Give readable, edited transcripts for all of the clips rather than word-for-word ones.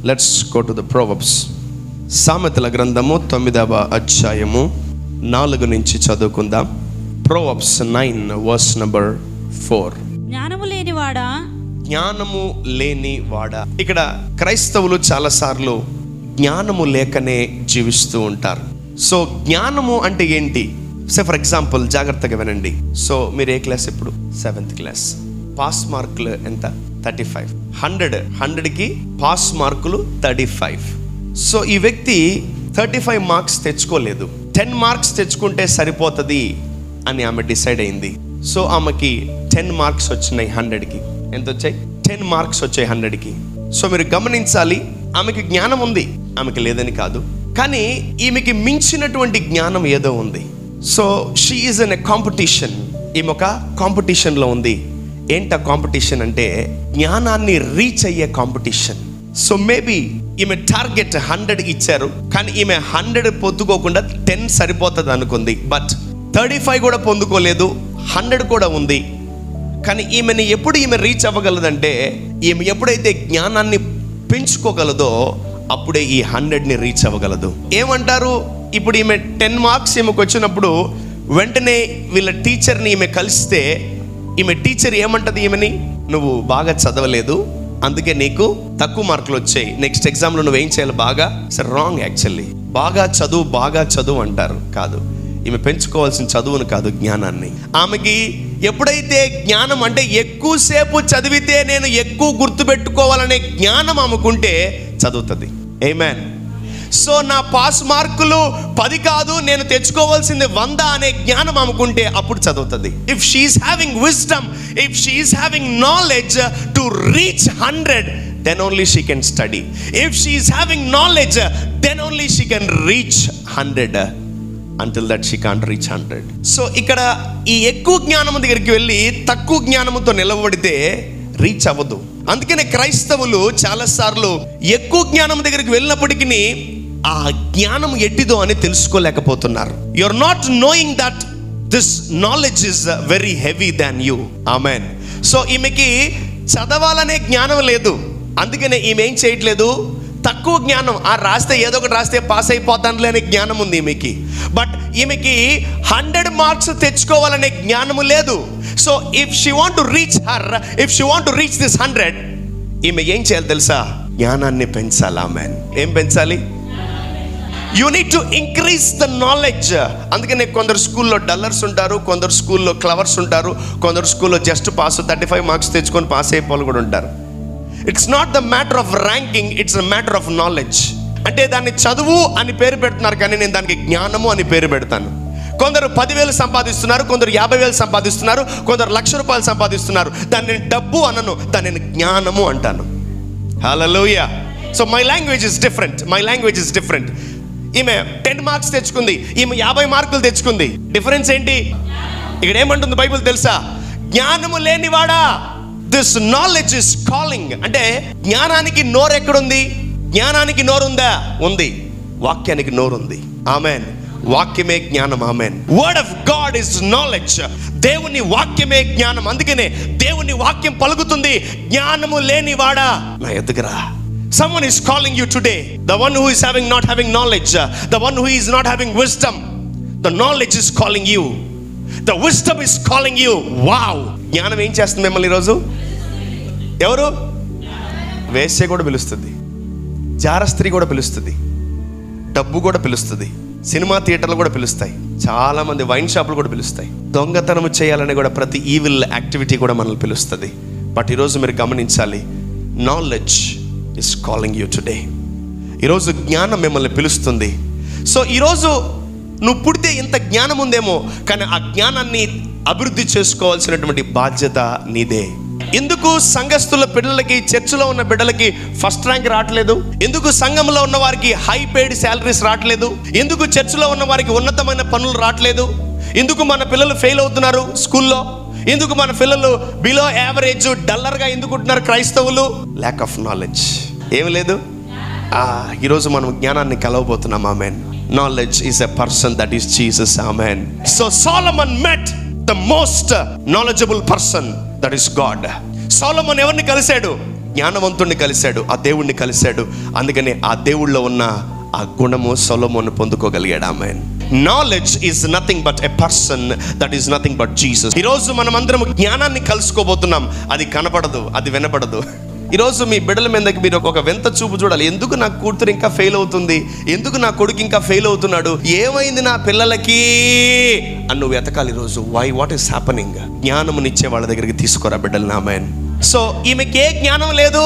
Let's go to the Proverbs. సామెతల గ్రంథము 9వ అధ్యాయము 4 నుంచి చదువుకుందాం. Proverbs 9 verse number 4. జ్ఞానము లేనివాడా. ఇక్కడ క్రైస్తవులు చాలాసార్లు జ్ఞానము లేకనే జీవిస్తూ ఉంటారు. సో జ్ఞానము అంటే ఏంటి? ఫర్ ఎగ్జాంపుల్ జాగ్రత్తగా వినండి. సో మీరు ఏ క్లాస్ ఇప్పుడు? 7th class. పాస్ మార్కులు ఎంత? 35. 100కి పాస్ మార్కులు 35. సో ఈ వ్యక్తి 35 మార్క్స్ తెచ్చుకోలేదు. 10 మార్క్స్ తెచ్చుకుంటే సరిపోతుంది అని ఆమె డిసైడ్ అయింది. సో ఆమెకి 10 మార్క్స్ వచ్చినాయి 100కి. ఎంత వచ్చాయి? 10 మార్క్స్ వచ్చాయి 100కి. సో మీరు గమనించాలి, ఆమెకి జ్ఞానం ఉంది, ఆమెకి లేదని కాదు, కానీ ఈమెకి మించినటువంటి జ్ఞానం ఏదో ఉంది. So she is in a competition. ఈమె ఒక కాంపిటీషన్లో ఉంది. ఏంట కాంపిటీషన్ అంటే జ్ఞానాన్ని రీచ్ అయ్యే కాంపిటీషన్. సో మేబీ ఈమె టార్గెట్ 100 ఇచ్చారు, కానీ ఈమె 100 పొందుకోకుండా 10 సరిపోతుంది అనుకుంది. బట్ 35 కూడా పొందుకోలేదు, 100 కూడా ఉంది. కానీ ఈమె రీచ్ అవ్వగలదంటే ఈమె ఎప్పుడైతే జ్ఞానాన్ని పెంచుకోగలదో అప్పుడే ఈ 100ని రీచ్ అవ్వగలదు. ఏమంటారు? ఇప్పుడు ఈమె 10 మార్క్స్ ఈమెకు వచ్చినప్పుడు వెంటనే వీళ్ళ టీచర్ని ఈమె కలిస్తే ఈమె టీచర్ ఏమంటది ఈమెని? నువ్వు బాగా చదవలేదు, అందుకే నీకు తక్కువ మార్కులు వచ్చాయి, నెక్స్ట్ ఎగ్జామ్లో నువ్వేం చేయాలి? బాగా. సరే, రాంగ్ యాక్చువల్లీ. బాగా చదువు అంటారు. కాదు, ఈమె పెంచుకోవాల్సిన చదువును కాదు, జ్ఞానాన్ని. ఆమెకి ఎప్పుడైతే జ్ఞానం అంటే ఎక్కువసేపు చదివితే నేను ఎక్కువ గుర్తుపెట్టుకోవాలనే జ్ఞానం ఆమెకుంటే చదువుతుంది. ఆమేన్. సో నా పాస్ మార్కులు 10 కాదు, నేను తెచ్చుకోవాల్సింది 100 అనే జ్ఞానం ఆమెకుంటే అప్పుడు చదువుతుంది. If she is having wisdom, if she is having knowledge to reach 100, then only she can study. If she is having knowledge, then only she can reach 100. Until that she can't reach 100. So ఇక్కడ ఈ ఎక్కువ జ్ఞానము దగ్గరికి వెళ్ళి తక్కువ జ్ఞానముతో నిలబడితే reach అవ్వదు. అందుకనే క్రైస్తవులు చాలాసార్లు ఎక్కువ జ్ఞానం దగ్గరికి వెళ్ళినప్పటికీ ఆ జ్ఞానం ఎట్టిదో అని తెలుసుకోలేకపోతున్నారు. You are not knowing that this knowledge is very heavy than you. ఆమెన్. సో ఈమెకి చదవాలనే జ్ఞానం లేదు, అందుకనే ఈమె ఏం చేయట్లేదు, తక్కువ జ్ఞానం. రాస్తే ఏదో ఒకటి రాస్తే పాస్ అయిపోతానులే అనే జ్ఞానం ఉంది ఈమెకి. బట్ ఈమెకి 100 మార్క్స్ తెచ్చుకోవాలనే జ్ఞానము లేదు. So if she want to reach this 100, ఈమె ఏం చేయాలి తెలుసా? జ్ఞానాన్ని పెంచాలి. ఆమెన్. ఏం పెంచాలి? You need to increase the knowledge. అందుకనే కొందరు స్కూల్లో డల్లర్స్ ఉంటారు, కొందరు స్కూల్లో క్లవర్స్ ఉంటారు, కొందరు స్కూల్లో జస్ట్ పాస్ 35 మార్క్స్ తెచ్చుకొని పాస్ అయిపోవాలి కూడా ఉంటారు. It's not the matter of ranking, it's a matter of knowledge. అంటే దాన్ని చదువు అని పేరు పెడుతున్నారు, కానీ నేను దానికి జ్ఞానము అని పేరు పెడతాను. కొందరు 10,000 సంపాదిస్తున్నారు, కొందరు 50,000 సంపాదిస్తున్నారు, కొందరు ₹1,00,000 సంపాదిస్తున్నారు. దాన్ని నేను డబ్బు అనను, దాన్ని నేను జ్ఞానము అంటాను. హల్లెలూయా. So my language is different. ఈమె 10 మార్క్స్ తెచ్చుకుంది, ఈమె 50 మార్కులు తెచ్చుకుంది. డిఫరెన్స్ ఏంటి? ఇక్కడ ఏమంటుంది బైబిల్ తెలుసా? జ్ఞానము లేనివాడా, దిస్ నాలెడ్జ్ ఇస్ కాలింగ్. అంటే జ్ఞానానికి నోరు ఎక్కడుంది? జ్ఞానానికి నోరుందా? ఉంది. వాక్యానికి నోరుంది. ఆమెన్. వాక్యమే జ్ఞానం. Amen. Word of God is knowledge. దేవుని వాక్యమే జ్ఞానం. అందుకనే దేవుని వాక్యం పలుకుతుంది, జ్ఞానము లేనివాడా నా ఎదుగురా. Someone is calling you today. The one who is not having knowledge, the one who is not having wisdom, the knowledge is calling you, the wisdom is calling you. Wow. జ్ఞానం ఏం చేస్తుంది మిమ్మల్ని ఈరోజు? ఎవరు? వేశ్య కూడా పిలుస్తుంది, జారస్త్రీ కూడా పిలుస్తుంది, డబ్బు కూడా పిలుస్తుంది, సినిమా థియేటర్లు కూడా పిలుస్తాయి, చాలా మంది వైన్ షాపులు కూడా పిలుస్తాయి, దొంగతనం చేయాలని కూడా ప్రతి ఈవిల్ యాక్టివిటీ కూడా మనల్ని పిలుస్తుంది. బట్ ఈరోజు మీరు గమనించాలి, knowledge is calling you today. ఈరోజు జ్ఞానం మిమ్మల్ని పిలుస్తుంది. సో ఈరోజు నువ్వు పుడితే ఇంత జ్ఞానం ఉందేమో, కానీ ఆ జ్ఞానాన్ని అభివృద్ధి చేసుకోవాల్సినటువంటి బాధ్యత నీదే. ఎందుకు సంఘస్థుల పిల్లలకి, చర్చిలో ఉన్న బిడ్డలకి ఫస్ట్ ర్యాంక్ రావట్లేదు? ఎందుకు సంఘంలో ఉన్న వారికి హై పెయిడ్ శాలరీస్ రావట్లేదు? ఎందుకు చర్చిలో ఉన్న వారికి ఉన్నతమైన పనులు రావట్లేదు? ఎందుకు మన పిల్లలు ఫెయిల్ అవుతున్నారు స్కూల్లో? ఎందుకు మన పిల్లలు బిలో యావరేజ్ డల్లర్గా ఎందుకు ఉంటున్నారు క్రైస్తవులు? Lack of knowledge. ఏమి లేదు. ఈరోజు మనం జ్ఞానాన్ని కలవబోతున్నాం. ఆమెన్. Knowledge is a person, that is Jesus. ఆమెన్. So Solomon met the most knowledgeable person, that is God. Solomon ఎవరిని కలిశాడు? జ్ఞానవంతుణ్ణి కలిశాడు, ఆ దేవుణ్ణి కలిశాడు. అందుకని ఆ దేవుళ్ళో ఉన్న ఆ గుణము సొలొమోను పొందుకోగలిగాడు. ఆమేన్. Knowledge is nothing but a person, that is nothing but Jesus. ఈరోజు మనం అందరం జ్ఞానాన్ని కలుసుకోబోతున్నాం. అది కనపడదు, అది వినపడదు. ఈరోజు మీ బిడ్డల మీదకి మీరు ఒక వింత చూపు చూడాలి. ఎందుకు నా కూతురు ఇంకా ఫెయిల్ అవుతుంది, ఎందుకు నా కొడుకు ఇంకా ఫెయిల్ అవుతున్నాడు, ఏమైంది నా పిల్లలకి అని నువ్వు వెతకాలి ఈరోజు. What is happening? జ్ఞానమునిచ్చే వాళ్ళ దగ్గరికి తీసుకోరా బిడ్డలు. ఆమేన్. సో ఈమెకి ఏ జ్ఞానం లేదు,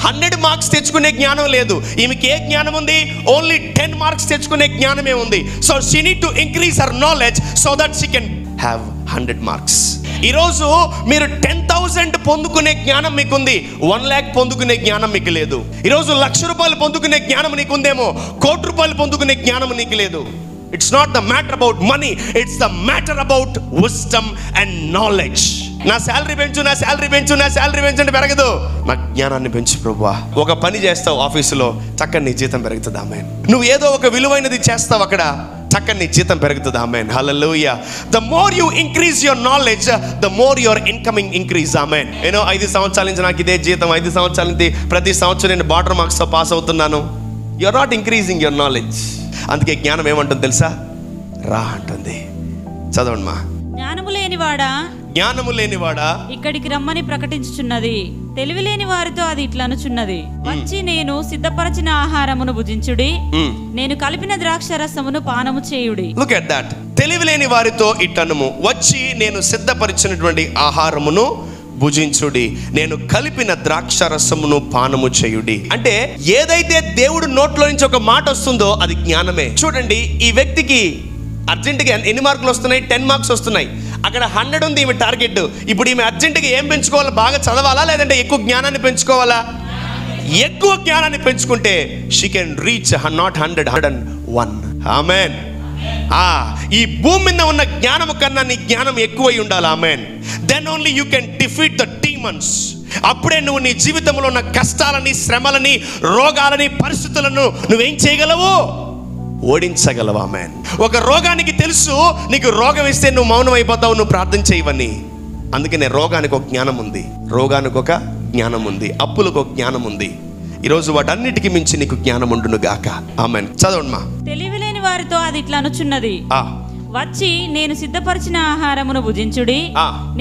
100 మార్క్స్ తెచ్చుకునే జ్ఞానం లేదు. ఈమెకి ఏ జ్ఞానం ఉంది? ఓన్లీ 10 మార్క్స్ తెచ్చుకునే జ్ఞానమే ఉంది. So she need to increase her knowledge so that she can have 100 marks. ఈరోజు మీరు 10,000 పొందుకునే జ్ఞానం మీకుంది, 1,00,000 పొందుకునే జ్ఞానం మీకు లేదు. ఈరోజు 1,00,000 రూపాయలు పొందుకునే జ్ఞానం నీకుందేమో, 1,00,00,000 రూపాయలు పొందుకునే జ్ఞానం నీకు లేదు. It's not the matter about money, it's the matter about wisdom and knowledge. నా శాలరీ పెంచు, నా శాలరీ పెంచు, నా శాలరీ పెంచు అంటే పెరగదు. నా జ్ఞానాన్ని పెంచు ప్రభువా. ఒక పని చేస్తావు ఆఫీసులో, చక్కని నీ జీతం పెరుగుతుంది. ఆమేన్. నువ్వు ఏదో ఒక విలువైనది చేస్తావు, అక్కడ చక్కని నీ జీతం పెరుగుతుంది. ఆమేన్. హల్లెలూయా. The more you increase your knowledge, the more your incoming increase. ఆమేన్. 5 సంవత్సరాల నుంచి నాకు ఇదే జీతం, 5 సంవత్సరాల నుంచి ప్రతి సంవత్సరం నేను బార్డర్ మార్క్స్ తో పాస్ అవుతున్నాను. You are not increasing your knowledge. అందుకే జ్ఞానం ఏమంటుంది తెలుసా? రా అంటుంది. చదవండి మా. జ్ఞానము లేనివాడా ఇక్కడికి రమ్మని ప్రకటించుచున్నది, తెలివి లేని వారితో అది ఇట్లా అనుచున్నది, వచ్చి నేను సిద్ధపరచిన ఆహారమును భుజించుడి, నేను కలిపిన ద్రాక్ష రసమును పానము చేయుడి. Look at that. తెలివి లేని వారితో ఇట్లనుము, వచ్చి నేను సిద్ధపరిచినటువంటి ఆహారమును భుజించుడి, నేను కలిపిన ద్రాక్ష రసమును పానము చేయుడి. అంటే ఏదైతే దేవుడు నోట్లో నుంచి ఒక మాట వస్తుందో అది జ్ఞానమే. చూడండి, ఈ వ్యక్తికి అర్జెంటుగా ఎన్ని మార్కులు వస్తున్నాయి? 10 మార్క్స్ వస్తున్నాయి. అక్కడ 100 ఉంది ఈమె టార్గెట్. ఇప్పుడు ఈమె అర్జెంటుగా ఏం పెంచుకోవాలి? బాగా చదవాలా, లేదంటే ఎక్కువ జ్ఞానాన్ని పెంచుకోవాలా? ఎక్కువ జ్ఞానాన్ని పెంచుకుంటే షీ కెన్ రీచ్ నాట్ 100, 101. ఆమేన్. ఈ భూమి మీద ఉన్న జ్ఞానము కన్నా నీ జ్ఞానం ఎక్కువై ఉండాలి. Amen. Then only you can defeat the demons. అప్పుడే నువ్వు నీ జీవితంలో ఉన్న కష్టాలని, శ్రమలని, రోగాలని, పరిస్థితులను నువ్వేం చేయగలవు? ఓడించగలవా? ఆమేన్. ఒక రోగానికి తెలుసు, నీకు రోగం ఇస్తే నువ్వు మౌనం అయిపోతావు, నువ్వు ప్రార్థన చేయవని. అందుకనే రోగానికి ఒక జ్ఞానం ఉంది, రోగానికి ఒక జ్ఞానం ఉంది, అప్పులకు ఒక జ్ఞానం ఉంది. ఈరోజు వాటన్నిటికీ మించి నీకు జ్ఞానం ఉండును గాక. ఆమేన్. చదవండి మా. తెలివి లేని వారితో అది ఇట్లా అనుచున్నది, వచ్చి నేను సిద్ధపరిచిన ఆహారమును భుజించుడి,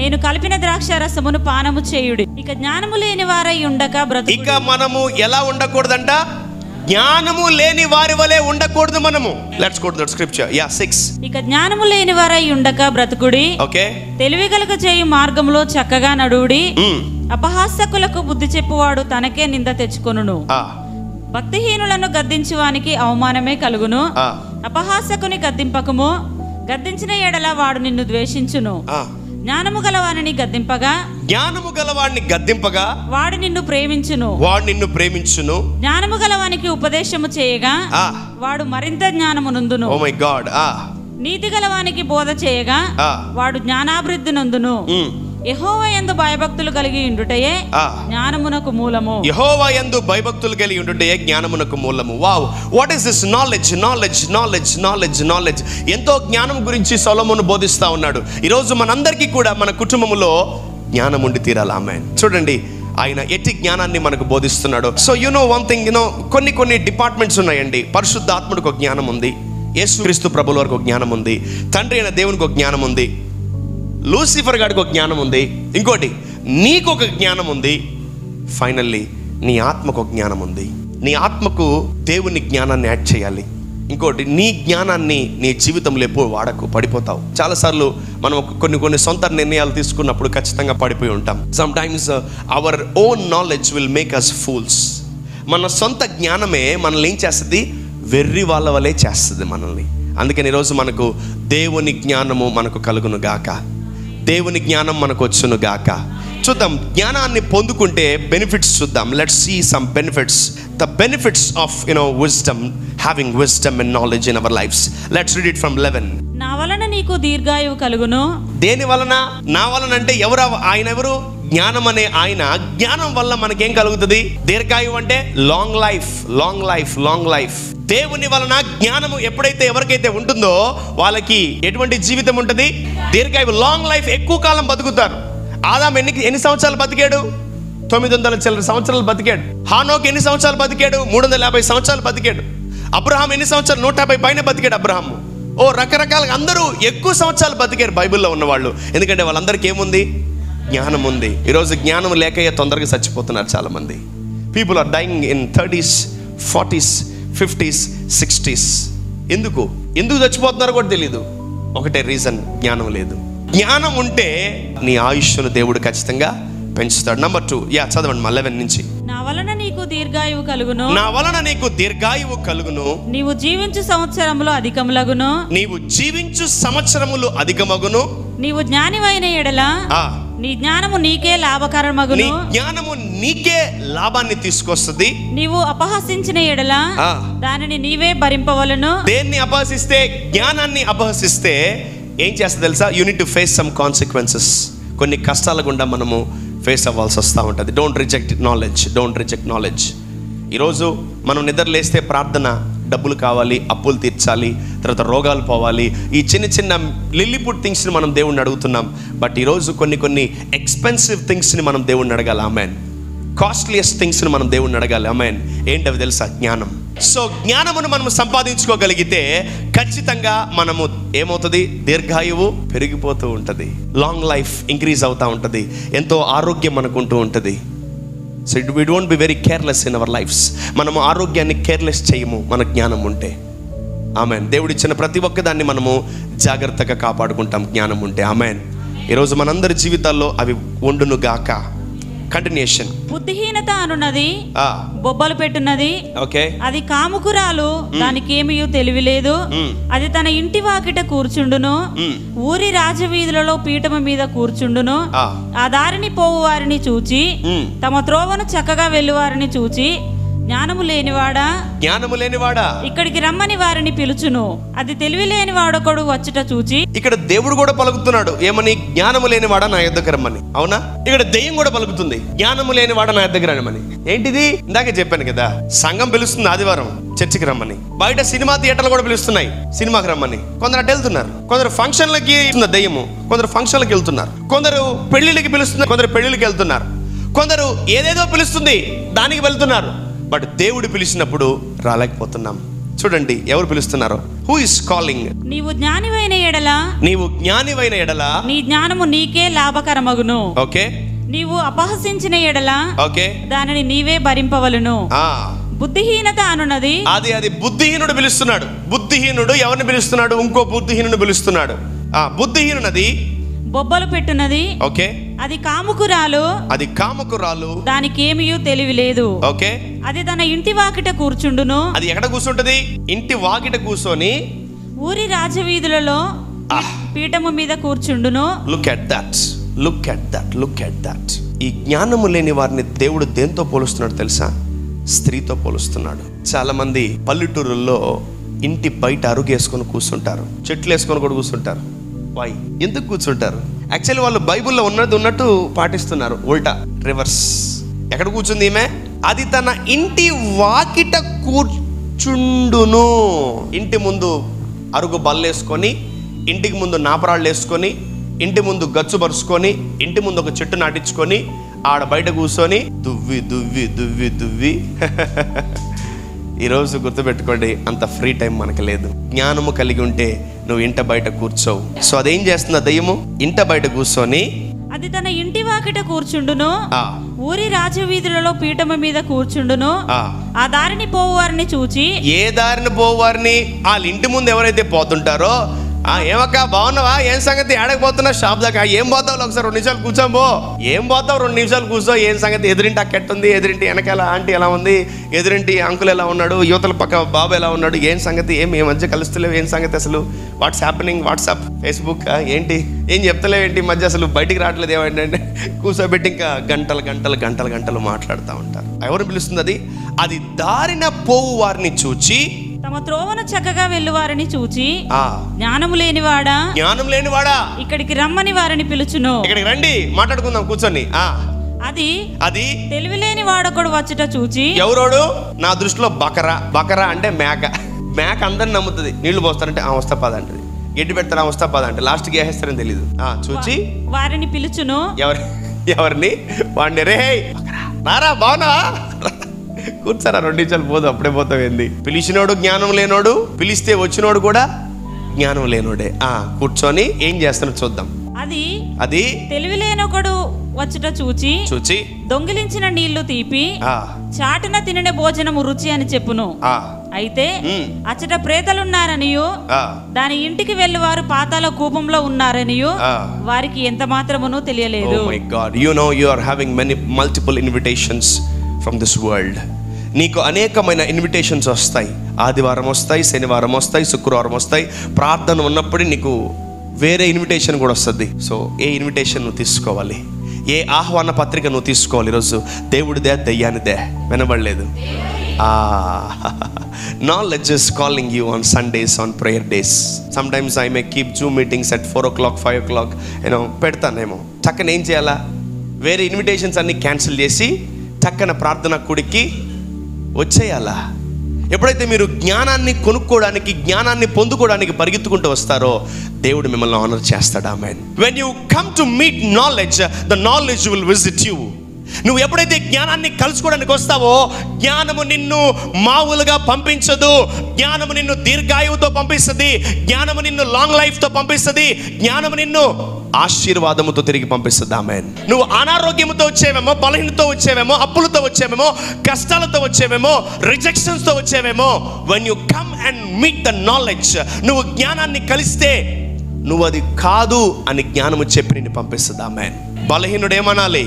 నేను కలిపిన ద్రాక్ష రసమును పానము చేయుడి. ఇక జ్ఞానము లేని వారై ఉండక బ్రతుకు. ఇక మనము ఎలా ఉండకూడదంట? జ్ఞానము లేని వారి వలె ఉండకూడదు మనము. Let's go to that scripture. 6. ఇక జ్ఞానము లేని వారై ఉండక బ్రతుకుడి, ఓకే, తెలివి కలుగ చేయు మార్గంలో చక్కగా నడువుడి, అపహాసకులకు బుద్ధి చెప్పువాడు తనకే నింద తెచ్చుకొనును, భక్తిహీనులను గద్దించువానికి అవమానమే కలుగును, అపహాసకుని గద్దింపకము, గద్దించిన ఎడల వాడు నిన్ను ద్వేషించును. జ్ఞానము గలవాడిని గద్దింపగా వాడు నిన్ను ప్రేమించును. జ్ఞానము గలవానికి ఉపదేశము చేయగా వాడు మరింత జ్ఞానము నందును. Oh my God. నీతి గలవానికి బోధ చేయగా వాడు జ్ఞానాభివృద్ధి నందును. యెహోవా యందు భయభక్తులు కలిగి ఉండుటయే జ్ఞానమునకు మూలము. యెహోవా యందు భయభక్తులు కలిగి ఉండుటయే జ్ఞానమునకు మూలము. Wow, what is this knowledge? Knowledge knowledge knowledge knowledge. ఎంతో జ్ఞానం గురించి సొలొమోను బోధిస్తా ఉన్నాడు. ఈరోజు మనందరికీ కూడా మన కుటుంబంలో జ్ఞానం ఉండి తీరాలి. ఆమేన్. చూడండి, ఆయన ఎట్టి జ్ఞానాన్ని మనకు బోధిస్తున్నాడు. So you know one thing, కొన్ని డిపార్ట్మెంట్స్ ఉన్నాయండి. పరిశుద్ధాత్ముడికి ఒక జ్ఞానం ఉంది, యేసుక్రీస్తు ప్రభుల వరకు ఒక జ్ఞానం ఉంది, తండ్రి అయిన దేవునికి ఒక జ్ఞానం ఉంది, లూసిఫర్ గాడికి ఒక జ్ఞానం ఉంది, ఇంకోటి నీకు ఒక జ్ఞానం ఉంది, ఫైనల్లీ నీ ఆత్మకు ఒక జ్ఞానం ఉంది. నీ ఆత్మకు దేవుని జ్ఞానాన్ని యాడ్ చేయాలి. ఇంకోటి, నీ జ్ఞానాన్ని నీ జీవితంలో ఎప్పుడు వాడకు, పడిపోతావు. చాలాసార్లు మనం కొన్ని సొంత నిర్ణయాలు తీసుకున్నప్పుడు ఖచ్చితంగా పడిపోయి ఉంటాం. Sometimes our own knowledge will make us fools. మన సొంత జ్ఞానమే మనల్ని ఏం చేస్తుంది? వెర్రి వాళ్ళ వలె చేస్తుంది మనల్ని. అందుకని ఈరోజు మనకు దేవుని జ్ఞానము మనకు కలుగును గాక, దేవుని జ్ఞానం మనకు వచ్చును గాక. చూద్దాం, జ్ఞానాన్ని పొందుకుంటే బెనిఫిట్స్ చూద్దాం. Let's see some benefits, the benefits of wisdom, having wisdom and knowledge in our lifes. Let's read it from 11. నా వలన నీకు దీర్ఘాయువు కలుగును. దేని వలన? నా వలన అంటే ఎవరు? ఆయన ఎవరు? జ్ఞానం అనే ఆయన. జ్ఞానం వల్ల మనకేం కలుగుతుంది? దీర్ఘాయువు అంటే long life, long life, long life. దేవుని వలన జ్ఞానము ఎప్పుడైతే ఎవరికైతే ఉంటుందో వాళ్ళకి ఎటువంటి జీవితం ఉంటుంది? దీర్ఘాయువు, లాంగ్ లైఫ్, ఎక్కువ కాలం బతుకుతారు. ఆదాము ఎన్ని సంవత్సరాలు బతికాడు? 900 చిల్లర సంవత్సరాలు బతికాడు. హానోక్ ఎన్ని సంవత్సరాలు బతికాడు? 350 సంవత్సరాలు బతికాడు. అబ్రహాం ఎన్ని సంవత్సరాలు? 150 పైన బతికాడు అబ్రహాము. రకరకాలుగా అందరూ ఎక్కువ సంవత్సరాలు బతికారు బైబిల్లో ఉన్నవాళ్ళు. ఎందుకంటే వాళ్ళందరికీ ఏముంది? జ్ఞానం ఉంది. ఈరోజు జ్ఞానం లేకయ్యే తొందరగా చచ్చిపోతున్నారు చాలామంది. People are dying in 30s, 40s, 50s, 60s. ఎందుకు చచ్చిపోతున్నారో కూడా తెలీదు. ఒకటే రీజన్, జ్ఞానం లేదు. జ్ఞానం ఉంటే నీ ఆయుష్ను దేవుడు ఖచ్చితంగా పెంచుతాడు. నంబర్ 2, చదవండి 11 నుంచి. నా వలన నీకు దీర్ఘాయువు కలుగును. నా వలన నీకు దీర్ఘాయువు కలుగును. నీవు జీవించు సంవత్సరములు అధికములగును. నీవు జీవించు సంవత్సరములు అధికమగును. నీవు జ్ఞానివైన ఎడల నీ జ్ఞానము నీకే లాభకరమగును. నీ జ్ఞానము నీకే లాభాన్ని తీసుకొస్తుంది. నీవు అపహసించిన ఎడల దానిని నీవే భరింపవలను. దేన్ని అపహసిస్తే? జ్ఞానాన్ని అపహసిస్తే ఏం చేస్తా తెలుసా? You need to face some consequences. కొన్ని కష్టాల గుండా మనము ఫేస్ అవ్వాల్సి వస్తూ ఉంటుంది. Don't reject knowledge. ఈరోజు మనం నిద్రలేస్తే ప్రార్థన, డబ్బులు కావాలి, అప్పులు తీర్చాలి, తర్వాత రోగాలు పోవాలి, ఈ చిన్న లిల్లీపుట్ థింగ్స్ని మనం దేవుణ్ణి అడుగుతున్నాం. బట్ ఈరోజు కొన్ని ఎక్స్పెన్సివ్ థింగ్స్ని మనం దేవుణ్ణి అడగాలి. ఆమెన్. కాస్ట్లీయెస్ట్ థింగ్స్ని మనం దేవుణ్ణి అడగాలి. ఆమెన్. ఏంటవి తెలుసా? జ్ఞానం. సో జ్ఞానమును మనం సంపాదించుకోగలిగితే ఖచ్చితంగా మనము ఏమవుతుంది? దీర్ఘాయువు పెరిగిపోతూ ఉంటుంది. లాంగ్ లైఫ్ ఇంక్రీజ్ అవుతూ ఉంటుంది. ఎంతో ఆరోగ్యం మనకుంటూ ఉంటుంది. So we don't be very careless in our lives. మనము ఆరోగ్యాన్ని కేర్లెస్ చేయము మన జ్ఞానం ఉంటే. ఆమెన్. దేవుడిచ్చిన ప్రతి ఒక్క దాన్ని మనము జాగ్రత్తగా కాపాడుకుంటాం జ్ఞానం ఉంటే. ఆమెన్. ఈరోజు మనందరి జీవితాల్లో అవి ఉండును గాక. కంటిన్యూషన్. బుద్ధిహీనత అనున్నది బొబ్బలు పెట్టున్నది. ఓకే. అది కాముకురాలు, దానికి ఏమీ తెలివి లేదు. అది తన ఇంటి వాకిట కూర్చుండును, ఊరి రాజవీధులలో పీఠము మీద కూర్చుండును. ఆ దారిని పోవు వారిని చూచి, తమ త్రోవను చక్కగా వెళ్ళు వారిని చూచి, జ్ఞానము లేనివాడా ఇక్కడికి రమ్మని వారిని పిలుచును. అది తెలివి లేని వాడొకడు వచ్చుట చూచి. ఇక్కడ దేవుడు కూడా పలుకుతున్నాడు ఏమని? జ్ఞానము లేనివాడా నా యొద్దకు రమ్మని. అవునా? ఇక్కడ దెయ్యం కూడా పలుకుతుంది, జ్ఞానము లేనివాడా నా యొద్దకు రమ్మని. ఏంటిది? ఇందాకే చెప్పాను కదా, సంఘం పిలుస్తుంది ఆదివారం చర్చికి రమ్మని. బయట సినిమా థియేటర్లు కూడా పిలుస్తున్నాయి సినిమాకి రమ్మని. కొందరు అటు వెళ్తున్నారు, కొందరు ఫంక్షన్లకి దెయ్యము, కొందరు ఫంక్షన్లకు వెళ్తున్నారు, కొందరు పెళ్లిళ్ళకి పిలుస్తున్నారు, కొందరు పెళ్లిళ్ళకి వెళ్తున్నారు, కొందరు ఏదేదో పిలుస్తుంది దానికి వెళ్తున్నారు. బట్ దేవుడు పిలిచినప్పుడు రాలేకపోతున్నాం. చూడండి ఎవరు పిలుస్తున్నారు? Who is calling? నీవు జ్ఞానివైన ఎడల నీ జ్ఞానము నీకే లాభకరమగును. ఓకే. నీవు అపహసించిన ఎడల ఓకే దానిని నీవే భరింపవలను. బుద్ధిహీనత అనున్నది అది బుద్ధిహీనుడు పిలుస్తున్నాడు. బుద్ధిహీనుడు ఎవరిని పిలుస్తున్నాడు? ఇంకో బుద్ధిహీనుడు పిలుస్తున్నాడు. బుద్ధిహీనునది బొబ్బలు పెట్టున్నది. ఓకే. అది కాముకురాలు, దానికి ఏమీ తెలివి లేదు. ఓకే. అది తన ఇంటి వాకిట కూర్చుండును. అది ఎక్కడ కూర్చుంటది? ఇంటి వాకిట కూర్చొని ఊరి రాజవీధులలో పీఠము మీద కూర్చుండును. Look at that. ఈ జ్ఞానము లేని వారిని దేవుడు దేంతో పోలుస్తున్నాడు తెలుసా? స్త్రీతో పోలుస్తున్నాడు. చాలా మంది పల్లెటూరుల్లో ఇంటి బయట అరుగు వేసుకొని కూర్చుంటారు, చెట్లు వేసుకొని కూడా కూర్చుంటారు. వై? ఎందుకు కూర్చుంటారు? యాక్చువల్లీ వాళ్ళు బైబిల్లో ఉన్నట్టు పాటిస్తున్నారు, ఉల్టా, రివర్స్. ఎక్కడ కూర్చుంది ఈమె? అది తన ఇంటి వాకిట కూర్చుండును. ఇంటి ముందు అరుగు బల్లేసుకొని, ఇంటికి ముందు నాపరాళ్ళు వేసుకొని, ఇంటి ముందు గచ్చు పరుచుకొని, ఇంటి ముందు ఒక చెట్టు నాటించుకొని, ఆడ బయట కూర్చొని దువ్వి ఈరోజు గుర్తుపెట్టుకోండి, అంత ఫ్రీ టైం మనకు లేదు. జ్ఞానము కలిగి ఉంటే నువ్వు ఇంట బయట కూర్చోవు. సో అదేం చేస్తుందా దయ్యము? ఇంట బయట కూర్చొని అది తన ఇంటి వాకిట కూర్చుండును, ఊరి రాజవీధులలో పీఠము మీద కూర్చుండును. ఆ దారిని పోవారిని చూచి. ఏ దారిని పోవారిని? వాళ్ళ ఇంటి ముందు ఎవరైతే పోతుంటారో, ఏమక్క బాగున్నావా, ఏం సంగతి, ఆడకపోతున్నా షాప్ దాకా, ఏం పోతావు ఒకసారి 2 నిమిషాలు కూర్చోబో, ఏం పోతావు 2 నిమిషాలు కూర్చో, ఏం సంగతి, ఎదురింటి అక్క ఎట్టుంది, ఎదురింటి వెనకాల ఆంటీ ఎలా ఉంది, ఎదురింటి అంకుల్ ఎలా ఉన్నాడు, యువతల పక్క బాబు ఎలా ఉన్నాడు, ఏం సంగతి, ఏ మధ్య కలుస్తలేవు, ఏం సంగతి అసలు, వాట్స్ హ్యాపెనింగ్, వాట్సాప్, ఫేస్బుక్, ఏంటి ఏం చెప్తలేవు, ఏంటి మధ్య అసలు బయటికి రావట్లేదు, ఏమంటే కూర్చోబెట్టి ఇంకా గంటలు మాట్లాడుతూ ఉంటారు. ఎవరు పిలుస్తుంది? అది దారిన పోవు వారిని చూచి, తమ త్రోవను చక్కగా వెళ్ళు వారిని చూచి, జ్ఞానము లేనివాడా ఇక్కడికి రమ్మని వారిని పిలుచును. ఇక్కడికి రండి మాట్లాడుకుందాం కూర్చొని. అది తెలివి లేని వాడొకడు వచ్చుట చూచి. ఎవరోడు? నా దృష్టిలో బకరా అంటే మేక అందరిని నమ్ముతుంది. నీళ్లు పోస్తారంటే వస్తా పద అంటది, గడ్డి పెడతారా వస్తా పద అంటే లాస్ట్కి వేసేస్తారని తెలీదు. చూచి వారిని పిలుచును. ఎవరిని? వాడిని. రే నారా బావునా, కూర్చోరా 2 నిమిషాలు పోదు, అప్పుడే పోతావు ఏంది? పిలిచినోడు జ్ఞానం లేనోడు, పిలిస్తే వచ్చినోడు కూడా జ్ఞానం లేనోడే. కూర్చొని ఏం చేస్తానో చూద్దాం. అది తెలివిలేనొకడు వచ్చుట చూచి దొంగిలించిన నీళ్లు తీపి చాటున తినని భోజనము రుచి అని చెప్పును. అయితే అచ్చట ప్రేతలున్నారనియు దాని ఇంటికి వెళ్ళి వారు పాతాళ కూపంలో ఉన్నారనియు వారికి ఎంత మాత్రమును తెలియలేదు. Oh my God, you know you are having many multiple invitations from this world. నీకు అనేకమైన ఇన్విటేషన్స్ వస్తాయి. ఆదివారం వస్తాయి, శనివారం వస్తాయి, శుక్రవారం వస్తాయి. ప్రార్థన ఉన్నప్పుడు నీకు వేరే ఇన్విటేషన్ కూడా వస్తుంది. సో ఏ ఇన్విటేషన్ నువ్వు తీసుకోవాలి, ఏ ఆహ్వాన పత్రిక నువ్వు తీసుకోవాలి. ఈరోజు దేవుడిదే దయ్యానిదే వినబడలేదు. Knowledge is calling you on Sundays, on prayer days. Sometimes I may keep Zoom meetings at 4 o'clock, 5 o'clock, పెడతానేమో. టక్కన ఏం చేయాలా, వేరే ఇన్విటేషన్స్ అన్ని క్యాన్సిల్ చేసి టక్కన ప్రార్థన కూడికి వచ్చేయాలా. ఎప్పుడైతే మీరు జ్ఞానాన్ని కొనుక్కోవడానికి, జ్ఞానాన్ని పొందుకోవడానికి పరిగెత్తుకుంటూ వస్తారో దేవుడు మిమ్మల్ని ఆనర్ చేస్తాడు. ఆమేన్. When you come to meet knowledge, the knowledge will visit you. నువ్వు ఎప్పుడైతే జ్ఞానాన్ని కలుసుకోవడానికి వస్తావో జ్ఞానము నిన్ను మామూలుగా పంపించదు. జ్ఞానము నిన్ను దీర్ఘాయువుతో పంపిస్తుంది, జ్ఞానము నిన్ను లాంగ్ లైఫ్తో పంపిస్తుంది, జ్ఞానము నిన్ను ఆశీర్వాదముతో తిరిగి పంపిస్తుంది. ఆమేన్. నువ్వు అనారోగ్యంతో వచ్చేవేమో, బలహీనతో వచ్చేవేమో, అప్పులతో వచ్చేవేమో, కష్టాలతో వచ్చేవేమో, రిజెక్షన్స్తో వచ్చేవేమో. when you come and meet the knowledge, నువ్వు జ్ఞానాన్ని కలిస్తే నువ్వు అది కాదు అని జ్ఞానము చెప్పి నిన్ను పంపిస్తుంది. ఆమేన్. బలహీనుడు ఏమనాలి?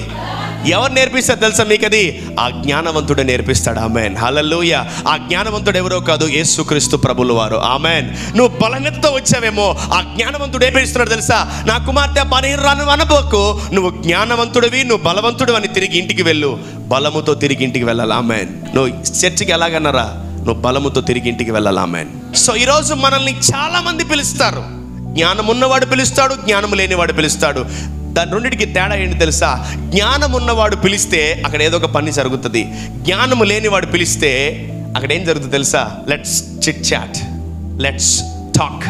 ఎవరు నేర్పిస్తారు తెలుసా మీకు? అది ఆ జ్ఞానవంతుడే నేర్పిస్తాడు. ఆమేన్. హల్లెలూయా. ఆ జ్ఞానవంతుడు ఎవరో కాదు, యేసుక్రీస్తు ప్రభుల వారు. ఆమేన్. నువ్వు బలహీనతతో వచ్చావేమో, ఆ జ్ఞానవంతుడు ఏం చేస్తున్నాడు తెలుసా? నా కుమార్తె బలహీనరాను అనబోకు, నువ్వు జ్ఞానవంతుడివి, నువ్వు బలవంతుడు అని తిరిగి ఇంటికి వెళ్ళు. బలముతో తిరిగి ఇంటికి వెళ్ళాలి. ఆమేన్. నువ్వు చర్చికి ఎలాగన్నారా? నువ్వు బలముతో తిరిగి ఇంటికి వెళ్ళాలి. ఆమేన్. సో ఈరోజు మనల్ని చాలా మంది పిలుస్తారు. జ్ఞానం ఉన్నవాడు పిలుస్తాడు, జ్ఞానం లేనివాడు పిలుస్తాడు. దాని రెండింటికి తేడా ఏంటి తెలుసా? జ్ఞానం ఉన్నవాడు పిలిస్తే అక్కడ ఏదో ఒక పని జరుగుతుంది. జ్ఞానము లేనివాడు పిలిస్తే అక్కడ ఏం జరుగుతుంది తెలుసా? Let's chit chat, let's talk,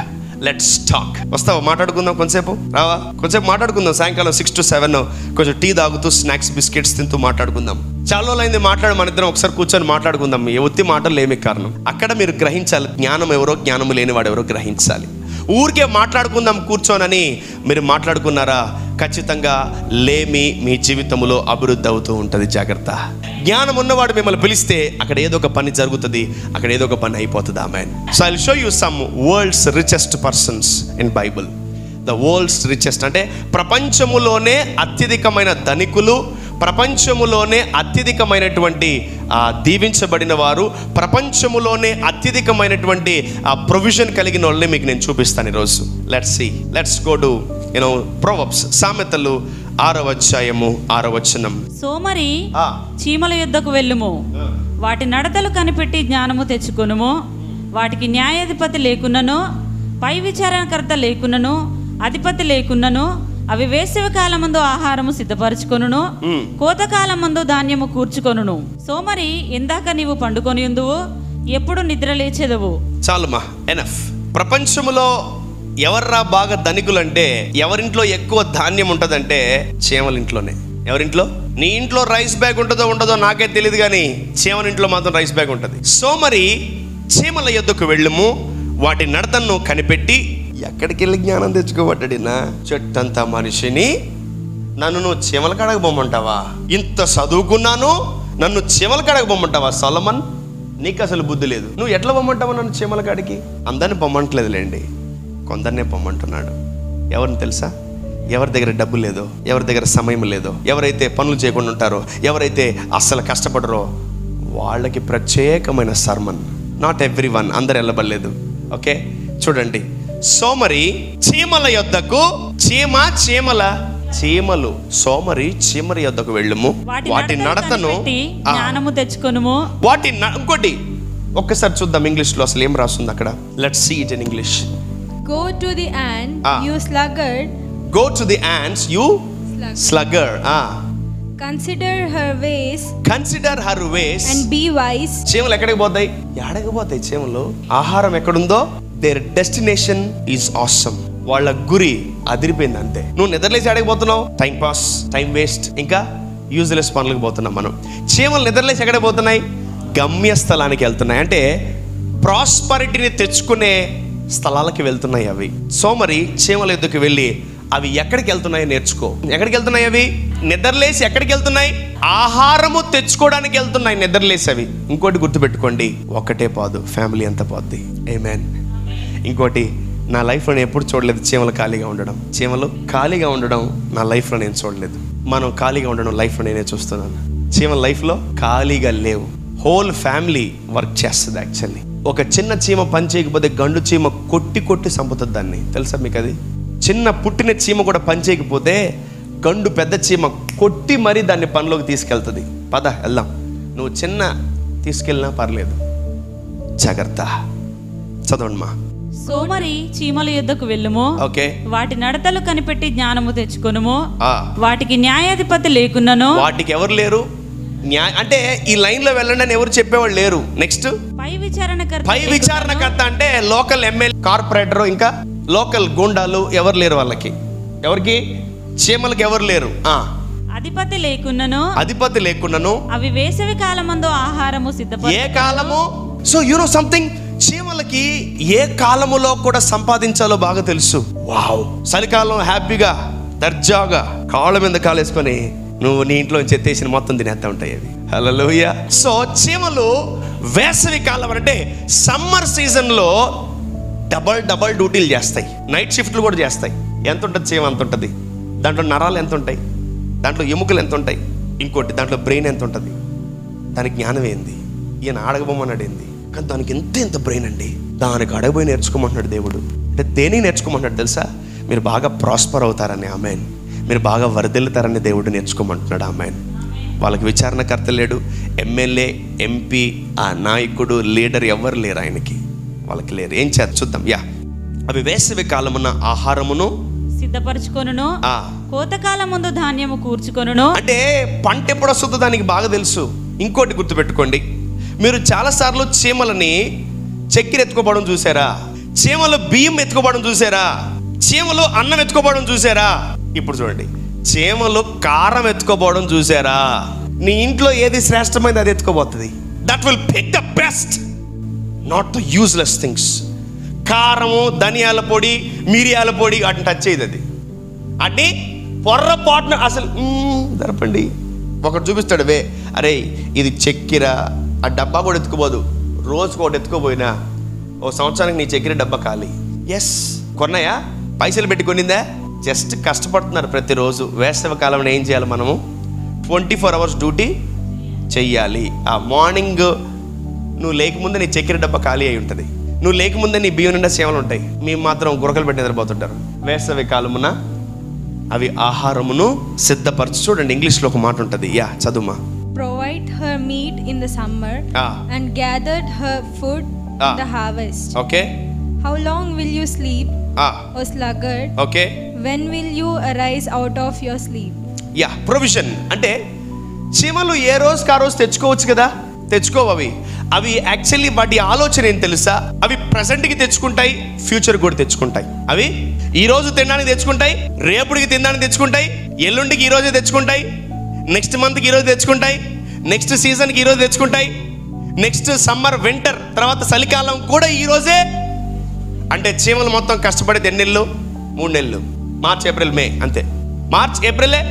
let's talk. వస్తావా? మాట్లాడుకుందాం కొంచెంసేపు. రావా? కొంచెంసేపు మాట్లాడుకుందాం. సాయంకాలం 6 to 7 కొంచెం టీ తాగుతూ స్నాక్స్ బిస్కెట్స్ తింటూ మాట్లాడుకుందాం. చాలా రోజులైంది మాట్లాడు, మన ఇద్దరం ఒకసారి కూర్చొని మాట్లాడుకుందాం. ఏ ఒత్తి మాటలు ఏమి కారణం? అక్కడ మీరు గ్రహించాలి జ్ఞానం ఎవరో, జ్ఞానము లేనివాడు ఎవరో గ్రహించాలి. ఊరికే మాట్లాడుకుందాం కూర్చోనని మీరు మాట్లాడుకున్నారా, ఖచ్చితంగా లేమి మీ జీవితంలో అభివృద్ధి అవుతూ ఉంటుంది. జాగ్రత్త. జ్ఞానం ఉన్నవాడు మిమ్మల్ని పిలిస్తే అక్కడ ఏదో ఒక పని జరుగుతుంది, అక్కడ ఏదో ఒక పని అయిపోతుంది. Amen. So I will show you some world's richest persons in Bible. The world's richest అంటే ప్రపంచములోనే అత్యధికమైన ధనికులు, ప్రపంచములోనే అత్యధికమైనటువంటి దీవించబడిన వారు, ప్రపంచములోనే అత్యధికమైనటువంటి ప్రొవిజన్ కలిగిన వాళ్ళని మీకు నేను చూపిస్తాను ఈరోజు. లెట్స్ గో టు ప్రొవర్బ్స్, సామెతలు 6వ అధ్యాయము 6వ వచనం. సోమరి చీమల యుద్ధకు వెళ్ళుము, వాటి నడతలు కనిపెట్టి జ్ఞానము తెచ్చుకొనుము. వాటికి న్యాయాధిపతి లేకున్నను, పై విచారణకర్త లేకున్నను, అధిపతి లేకున్నను, అవి వేసవి కాలమందు ఆహారము సిద్ధపరచుకొనును, కోతకాలమందు ధాన్యము కూర్చుకొనును. సోమరి ఎందాక నీవు పండుకొని ఉందువు, ఎప్పుడు నిద్ర లేచెదవు. చాలుమా, ఎనఫ్. ప్రపంచములో ఎవర్రా బాగా ధనికులంటే, ఎవరింట్లో ఎక్కువ ధాన్యం ఉంటుందంటే చీమల ఇంట్లోనే. ఎవరింట్లో? నీ ఇంట్లో రైస్ బ్యాగ్ ఉంటుందో ఉండదో నాకే తెలియదు, కానీ చీమల ఇంట్లో మాత్రం రైస్ బ్యాగ్ ఉంటుంది. సోమరి చీమల యొద్దకు వెళ్ళుము, వాటి నడతను కనిపెట్టి. ఎక్కడికి వెళ్ళి జ్ఞానం తెచ్చుకోబడ్డాడినా? చెట్టంతా మనిషిని నన్ను నువ్వు చీమల కాడకు పొమ్మంటావా? ఇంత చదువుకున్నాను, నన్ను చీమల కాడకు పొమ్మంటావా? సొలొమన్, నీకు అసలు బుద్ధి లేదు. నువ్వు ఎట్లా పొమ్మంటావా నన్ను చీమల కాడికి? అందరిని పొమ్మంటలేదులేండి, కొందరినే పొమ్మంటున్నాడు. ఎవరిని తెలుసా? ఎవరి దగ్గర డబ్బు లేదో, ఎవరి దగ్గర సమయం లేదో, ఎవరైతే పనులు చేయకుండా ఉంటారో, ఎవరైతే అస్సలు కష్టపడరో వాళ్ళకి ప్రత్యేకమైన సర్మన్. నాట్ ఎవ్రీ వన్, అందరు వెళ్ళబడలేదు. ఓకే, చూడండి. సోమరి చీమల యొద్దకు, చీమలు సోమరి చీమల యొద్దకు వెళ్ళుము, వాటి నడతను జ్ఞానము తెచ్చుకొనుము. ఇంకోటి ఒక్కసారి చూద్దాం ఇంగ్లీష్ లో అసలు ఏం రాస్తుంది అక్కడ. Let's see it in English. Go to the ant, you sluggard. Go to the ants, you sluggard. Consider her ways. And be wise. చీమలు ఎక్కడికి పోతాయి? ఎక్కడికి పోతాయి చీమలు? ఆహారం ఎక్కడుందో their destination is awesome. వాళ్ళ గురి అదిరిపోయింది అంతే. నువ్వు నిద్రలేసి ఆడకపోతున్నావు, టైం పాస్, టైం వేస్ట్, ఇంకా యూజ్లెస్ పనులకు పోతున్నాం మనం. చీమలు నిద్రలేసి ఎక్కడికి పోతున్నాయి? గమ్యస్థలానికి వెళ్తున్నాయి, అంటే ప్రాస్పరిటీని తెచ్చుకునే స్థలాలకి వెళ్తున్నాయి అవి. సో మరి చీమల ఎద్దుకు వెళ్ళి అవి ఎక్కడికి వెళ్తున్నాయో నేర్చుకో. ఎక్కడికి వెళ్తున్నాయి అవి? నిద్రలేసి ఎక్కడికి వెళ్తున్నాయి? ఆహారము తెచ్చుకోవడానికి వెళ్తున్నాయి నిద్రలేసి అవి. ఇంకోటి గుర్తుపెట్టుకోండి, ఒక్కటే పాదు, ఫ్యామిలీ అంతా పోద్ది. ఆమేన్. ఇంకోటి, నా లైఫ్లో నేను ఎప్పుడు చూడలేదు చీమలు ఖాళీగా ఉండడం. చీమలు ఖాళీగా ఉండడం నా లైఫ్లో నేను చూడలేదు. మనం ఖాళీగా ఉండడం లైఫ్లో నేనే చూస్తున్నాను. చీమల లైఫ్లో ఖాళీగా లేవు. హోల్ ఫ్యామిలీ వర్క్ చేస్తుంది. యాక్చువల్లీ ఒక చిన్న చీమ పని చేయకపోతే గండు చీమ కొట్టి చంపుతుంది దాన్ని. తెలుసా మీకు అది? చిన్న పుట్టిన చీమ కూడా పని చేయకపోతే గండు పెద్ద చీమ కొట్టి మరీ దాన్ని పనిలోకి తీసుకెళ్తుంది. పద వెళ్దాం. నువ్వు చిన్న తీసుకెళ్ళినా పర్లేదు, జాగ్రత్త. చదవండి మా. సోమరి చీమల యుద్ధకు వెళ్ళుము, ఓకే, వాటి నడతలు కనిపెట్టి జ్ఞానము తెచ్చుకొనుము. వాటికి న్యాయాధిపతి లేకున్నను. వాటికి ఎవరు లేరు? అంటే ఈ లైన్ లో వెళ్ళండి అని ఎవరు చెప్పేవాళ్ళు లేరు. నెక్స్ట్, పై విచారణకర్త అంటే లోకల్ ఎమ్మెల్యే, కార్పొరేటర్, ఇంకా లోకల్ గుండాలు ఎవరు లేరు వాళ్ళకి. ఎవరికి? చీమలకి ఎవరు లేరు. అధిపతి లేకున్నను అవి వేసవి కాలమందు ఆహారము సిద్ధపరచు. ఏ కాలము? సో యు నో సంథింగ్, చీమలకి ఏ కాలములో కూడా సంపాదించాలో బాగా తెలుసు. వావ్. చలికాలం హ్యాపీగా దర్జాగా కాళ్ళ మీద కాలేసుకొని నువ్వు నీ ఇంట్లో చెత్తేసిన మొత్తం తినేస్తా ఉంటాయి అవి. హల్లెలూయా. సో చీమలు వేసవి కాలం అంటే సమ్మర్ సీజన్లో డబల్ డ్యూటీలు చేస్తాయి, నైట్ షిఫ్ట్లు కూడా చేస్తాయి. ఎంత ఉంటుంది చీమ? అంత ఉంటుంది. దాంట్లో నరాలు ఎంత ఉంటాయి, దాంట్లో ఎముకలు ఎంత ఉంటాయి, ఇంకోటి దాంట్లో బ్రెయిన్ ఎంత ఉంటుంది. దానికి జ్ఞానం ఏంది? ఈయన అడగబోమన్నాడు ఏంది, కానీ దానికి ఎంత బ్రెయిన్ అండి. దానికి అడగబోయి నేర్చుకోమంటున్నాడు దేవుడు. అంటే దేనికి నేర్చుకోమంటున్నాడు తెలుసా? మీరు బాగా ప్రాస్పర్ అవుతారని. ఆమేన్. మీరు బాగా వరదెల్లుతారని దేవుడు నేర్చుకోమంటున్నాడు. ఆమేన్. వాళ్ళకి విచారణకర్త లేడు, ఎమ్మెల్యే, ఎంపీ, ఆ నాయకుడు, లీడర్ ఎవరు లేరు ఆయనకి. వాళ్ళకి లేరు. ఏం చేద్దాం చూద్దాం. అవి వేసవి కాలమున ఆహారమును సిద్ధపరచుకొనును, కోతకాలం ముందు ధాన్యము కూర్చుకొనును. అంటే పంట ఎప్పుడు వస్తుందో దానికి బాగా తెలుసు. ఇంకోటి గుర్తుపెట్టుకోండి, మీరు చాలాసార్లు చీమలని చక్కెర ఎత్తుకోవడం చూసారా? చీమలు బియ్యం ఎత్తుకోవడం చూసారా? చీమలు అన్నం ఎత్తుకోవడం చూసారా? ఇప్పుడు చూడండి, చీమలు కారం ఎత్తుకోవడం చూసారా? నీ ఇంట్లో ఏది శ్రేష్టమైనది అది ఎత్తుకోబోతుంది. That will pick the best, not the useless things. కారము, ధనియాల పొడి, మిరియాల పొడి వాటిని టచ్ చేయదు అది. అంటే పొర్రపాటున అసలు జరపండి. ఒకటి చూపిస్తాడు, అరే ఇది చక్కెర, ఆ డబ్బా కూడా ఎత్తుకోబోదు. రోజుకు ఒకటి ఎత్తుకోపోయినా ఓ సంవత్సరానికి నీ చక్కెర డబ్బా ఖాళీ. ఎస్, కొన్నాయా? పైసలు పెట్టి కొనిందా? జస్ట్ కష్టపడుతున్నారు ప్రతిరోజు. వేసవి కాలంలో ఏం చేయాలి మనము? 24 hours డ్యూటీ చెయ్యాలి. ఆ మార్నింగ్ నువ్వు లేకముందే నీ చక్కెర డబ్బా ఖాళీ అయి ఉంటుంది. నువ్వు లేకముందే నీ బియ్యం నిండా సేవలు ఉంటాయి. మేము మాత్రం గురకలు పెట్టి నిద్రపోతుంటారు. వేసవి కాలమున అవి ఆహారమును సిద్ధపరచు. చూడండి, ఇంగ్లీష్లో ఒక మాట ఉంటుంది. చదువుమా. Provide her meat in the summer and gathered her food in the harvest. Okay. How long will you sleep, O sluggard? Okay. When will you arise out of your sleep? Provision అంటే చీమలు ఏ రోజుకి ఆ రోజు తెచ్చుకోవచ్చు కదా, తెచ్చుకోవు. అవి actually వాటి ఆలోచన ఏం తెలుసా? అవి ప్రజెంట్కి తెచ్చుకుంటాయి, ఫ్యూచర్ కూడా తెచ్చుకుంటాయి. అవి ఈ రోజు తినడానికి తెచ్చుకుంటాయి, రేపుడికి తినడానికి తెచ్చుకుంటాయి, ఎల్లుండికి ఈ రోజే తెచ్చుకుంటాయి, నెక్స్ట్ మంత్కి ఈరోజు తెచ్చుకుంటాయి, నెక్స్ట్ సీజన్కి ఈరోజు తెచ్చుకుంటాయి, నెక్స్ట్ సమ్మర్, వింటర్, తర్వాత చలికాలం కూడా ఈరోజే. అంటే చీమలు మొత్తం కష్టపడేది ఎన్ని నెలలు? 3 నెలలు. మార్చ్, ఏప్రిల్, మే, అంతే. మార్చ్, ఏప్రిలే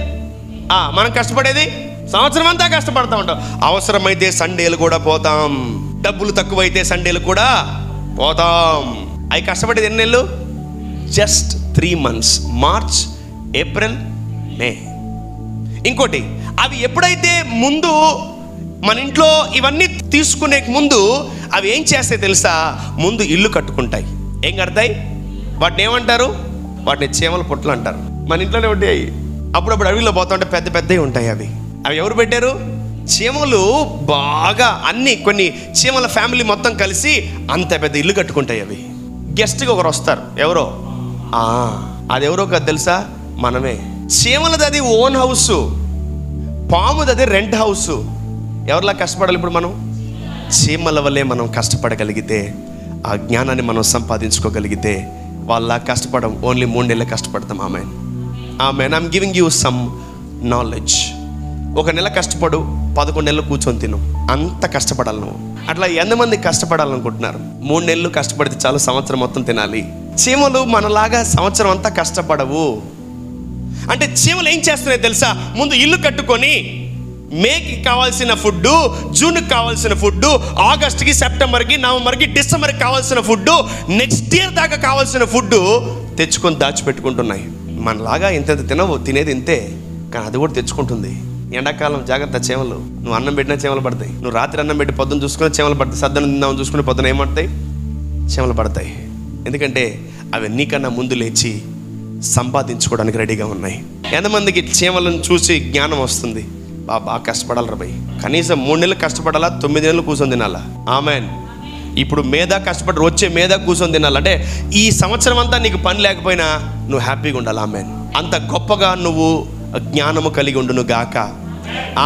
మనం కష్టపడేది. సంవత్సరం అంతా కష్టపడతా ఉంటాం. అవసరమైతే సండేలు కూడా పోతాం, డబ్బులు తక్కువైతే సండేలు కూడా పోతాం. అవి కష్టపడేది ఎన్ని నెలలు? Just 3 months. మార్చ్, ఏప్రిల్, మే. ఇంకోటి, అవి ఎప్పుడైతే ముందు మన ఇంట్లో ఇవన్నీ తీసుకునే ముందు అవి ఏం చేస్తాయి తెలుసా? ముందు ఇల్లు కట్టుకుంటాయి. ఏం కడతాయి? వాటిని ఏమంటారు? వాటిని చీమల పుట్టలు అంటారు. మన ఇంట్లోనే ఉంటాయి. అప్పుడప్పుడు అడవిలో పోతా ఉంటే పెద్ద పెద్దవి ఉంటాయి. అవి ఎవరు పెట్టారు? చీమలు. బాగా అన్ని కొన్ని చీమల ఫ్యామిలీ మొత్తం కలిసి అంత పెద్ద ఇల్లు కట్టుకుంటాయి. అవి గెస్ట్గా ఒకరు వస్తారు. ఎవరో అది ఎవరో కాదు తెలుసా? మనమే. చీమలది అది ఓన్ హౌస్, పాముది అది రెంట్ హౌస్. ఎవరిలా కష్టపడాలి ఇప్పుడు మనం? చీమల వల్లే మనం కష్టపడగలిగితే, ఆ జ్ఞానాన్ని మనం సంపాదించుకోగలిగితే వాళ్ళ కష్టపడం, ఓన్లీ 3 నెలలు కష్టపడతాం. Amen amen. I'm giving you some knowledge. 1 నెల కష్టపడు, 11 నెలలు కూర్చొని తిను. అంత కష్టపడాలి నువ్వు. అట్లా ఎంతమంది కష్టపడాలనుకుంటున్నారు? 3 నెలలు కష్టపడితే చాలు, సంవత్సరం మొత్తం తినాలి. చీమలు మనలాగా సంవత్సరం అంతా కష్టపడవు. అంటే చీమలు ఏం చేస్తున్నాయో తెలుసా? ముందు ఇల్లు కట్టుకొని మేకి కావాల్సిన ఫుడ్, జూన్కి కావాల్సిన ఫుడ్, ఆగస్ట్కి, సెప్టెంబర్కి, నవంబర్కి, డిసెంబర్కి కావాల్సిన ఫుడ్, నెక్స్ట్ ఇయర్ దాకా కావాల్సిన ఫుడ్ తెచ్చుకొని దాచిపెట్టుకుంటున్నాయి. మనలాగా ఇంత తినవు, తినేది ఇంతే, కానీ అది కూడా తెచ్చుకుంటుంది. ఎండాకాలం జాగ్రత్త, చీమలు. నువ్వు అన్నం పెట్టినా చీమలు పడతాయి. నువ్వు రాత్రి అన్నం పెట్టి పొద్దున చూసుకుని చీమలు పడతాయి. సద్దనం తిందామని చూసుకుని పొద్దున ఏమడతాయి? చీమలు పడతాయి. ఎందుకంటే అవి నీకన్నా ముందు లేచి సంపాదించుకోవడానికి రెడీగా ఉన్నాయి. ఎంతమందికి చీమలను చూసి జ్ఞానం వస్తుంది? బాగా కష్టపడాలి భయ్. కనీసం 3 నెలలు కష్టపడాలా, 9 నెలలు కూర్చొని తినాలా? ఆమెన్. ఇప్పుడు మీద కష్టపడి వచ్చే మీద కూర్చొని తినాలంటే ఈ సంవత్సరం అంతా నీకు పని లేకపోయినా నువ్వు హ్యాపీగా ఉండాలి. ఆమెన్. అంత గొప్పగా నువ్వు జ్ఞానము కలిగి ఉండును గాక.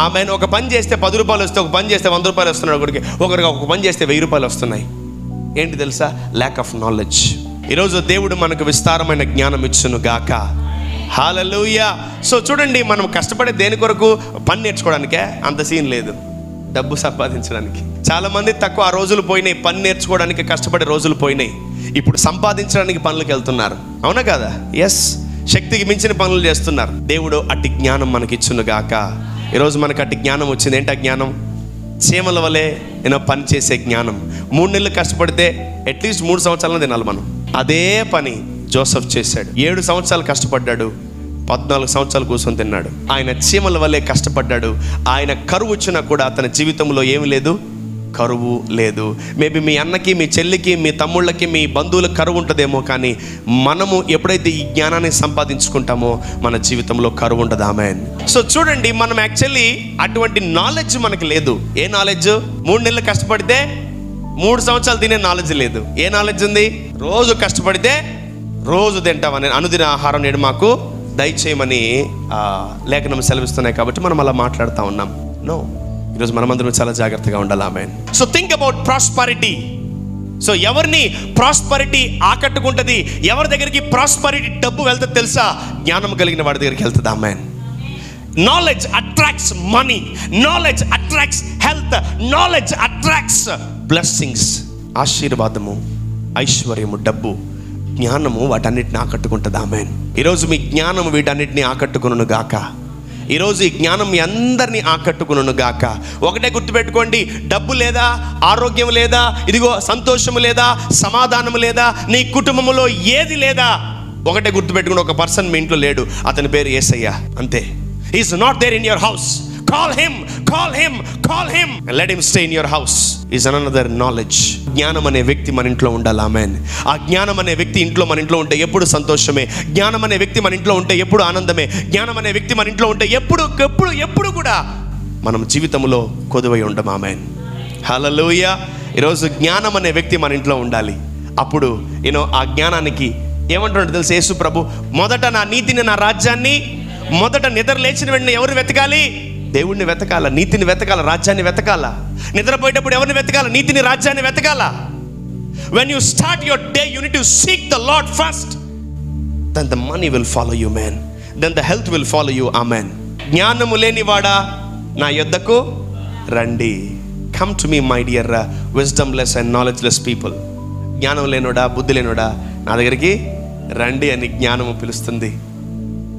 ఆమెన్. ఒక పని చేస్తే 10 రూపాయలు వస్తే, ఒక పని చేస్తే 100 రూపాయలు వస్తున్నాడు. ఒకరికి ఒక పని చేస్తే 1000 రూపాయలు వస్తున్నాయి. ఏంటి తెలుసా? Lakh of knowledge. ఈరోజు దేవుడు మనకు విస్తారమైన జ్ఞానం ఇచ్చును గాక. హల్లెలూయా. సో చూడండి, మనం కష్టపడే దేని కొరకు? పని నేర్చుకోవడానికే. అంత సీన్ లేదు, డబ్బు సంపాదించడానికి. చాలా మంది తక్కువ ఆ రోజులు పోయినాయి. పని నేర్చుకోవడానికి కష్టపడే రోజులు పోయినాయి. ఇప్పుడు సంపాదించడానికి పనులకు వెళ్తున్నారు. అవునా కదా? ఎస్, శక్తికి మించిన పనులు చేస్తున్నారు. దేవుడు అట్టి జ్ఞానం మనకిచ్చును గాక. ఈరోజు మనకు అట్టి జ్ఞానం వచ్చింది. ఏంటి ఆ జ్ఞానం? చీమల వలె పని చేసే జ్ఞానం. 3 నెలలు కష్టపడితే అట్లీస్ట్ 3 సంవత్సరాలు తినాలి మనం. అదే పని జోసెఫ్ చేశాడు. 7 సంవత్సరాలు కష్టపడ్డాడు, 14 సంవత్సరాలు కూర్చొని తిన్నాడు. ఆయన చీమల వల్లే కష్టపడ్డాడు. ఆయన కరువు వచ్చినా కూడా అతని జీవితంలో ఏమి లేదు, కరువు లేదు. మేబీ మీ అన్నకి, మీ చెల్లికి, మీ తమ్ముళ్ళకి, మీ బంధువులకు కరువు ఉంటుందేమో, కానీ మనము ఎప్పుడైతే ఈ జ్ఞానాన్ని సంపాదించుకుంటామో మన జీవితంలో కరువు ఉంటుంది. ఆమెన్. సో చూడండి, మనం యాక్చువల్లీ అటువంటి నాలెడ్జ్ మనకి లేదు. ఏ నాలెడ్జ్? 3 నెలలు కష్టపడితే 3 సంవత్సరాలు తినే నాలెడ్జ్ లేదు. ఏ నాలెడ్జ్ ఉంది? రోజు కష్టపడితే రోజు తింటామని, అనుదిన ఆహారం నేడు మాకు దయచేయమని లేఖనం సెలవిస్తున్నాయి. కాబట్టి మనం అలా మాట్లాడుతూ ఉన్నాం. నో, ఈరోజు మనమందరం చాలా జాగ్రత్తగా ఉండాలి. Amen. So think about prosperity. So ఎవరిని ప్రాస్పరిటీ ఆకట్టుకుంటుంది? ఎవరి దగ్గరికి ప్రాస్పరిటీ డబ్బు వెళ్తుంది తెలుసా? జ్ఞానం కలిగిన వాడి దగ్గరికి వెళ్తుంది. Amen. Knowledge attracts money, knowledge attracts health, knowledge attracts blessings. ఆశీర్వాదము, ఐశ్వర్యము, డబ్బు, జ్ఞానము వాటన్నిటిని ఆకట్టుకుంటుంది. ఆమెన్. ఈరోజు మీ జ్ఞానం వీటన్నిటిని ఆకట్టుకును గాక. ఈరోజు ఈ జ్ఞానం మీ అందరినీ ఆకట్టుకును గాక. ఒకటే గుర్తుపెట్టుకోండి, డబ్బు లేదా, ఆరోగ్యం లేదా, ఇదిగో సంతోషము లేదా, సమాధానము లేదా, నీ కుటుంబంలో ఏది లేదా, ఒకటే గుర్తుపెట్టుకుని, ఒక పర్సన్ మీ ఇంట్లో లేడు, అతని పేరు యేసయ్య. అంతే. He is not there in your house. Call him, call him, call him and let him stay in your house. Is another knowledge. జ్ఞానం అనే వ్యక్తి మన ఇంట్లో ఉండాలి. ఆమెన్. ఆ జ్ఞానం అనే వ్యక్తి మన ఇంట్లో ఉంటే ఎప్పుడు సంతోషమే. జ్ఞానం అనే వ్యక్తి మన ఇంట్లో ఉంటే ఎప్పుడు ఆనందమే. జ్ఞానం అనే వ్యక్తి మన ఇంట్లో ఉంటే ఎప్పుడు కూడా మనం జీవితంలో కొదువై ఉండం. ఆమెన్. హల్లెలూయా. ఈరోజు జ్ఞానం అనే వ్యక్తి మన ఇంట్లో ఉండాలి. అప్పుడు ఆ జ్ఞానానికి ఏమంటున్నాడు తెలుసు యేసు ప్రభు? మొదట నా నీతిని, నా రాజ్యాన్ని, మొదట నిద్ర లేచిన వెంటనే ఎవరు వెతకాలి? దేవుడిని వెతకాల, నీతిని వెతకాల, రాజ్యాన్ని వెతకాల. నిద్రపోయేటప్పుడు ఎవరిని వెతకాల? నీతిని, రాజ్యాన్ని వెతకాల. When you start your day, you need to seek the Lord first. Then the money will follow you, man. Then the health will follow you. Amen. జ్ఞానము లేనివాడా నా యొద్దకు రండి. Come to me, my dear wisdomless and knowledgeless people. జ్ఞానం లేనోడా, బుద్ధి లేనోడా నా దగ్గరికి రండి అని జ్ఞానము పిలుస్తుంది.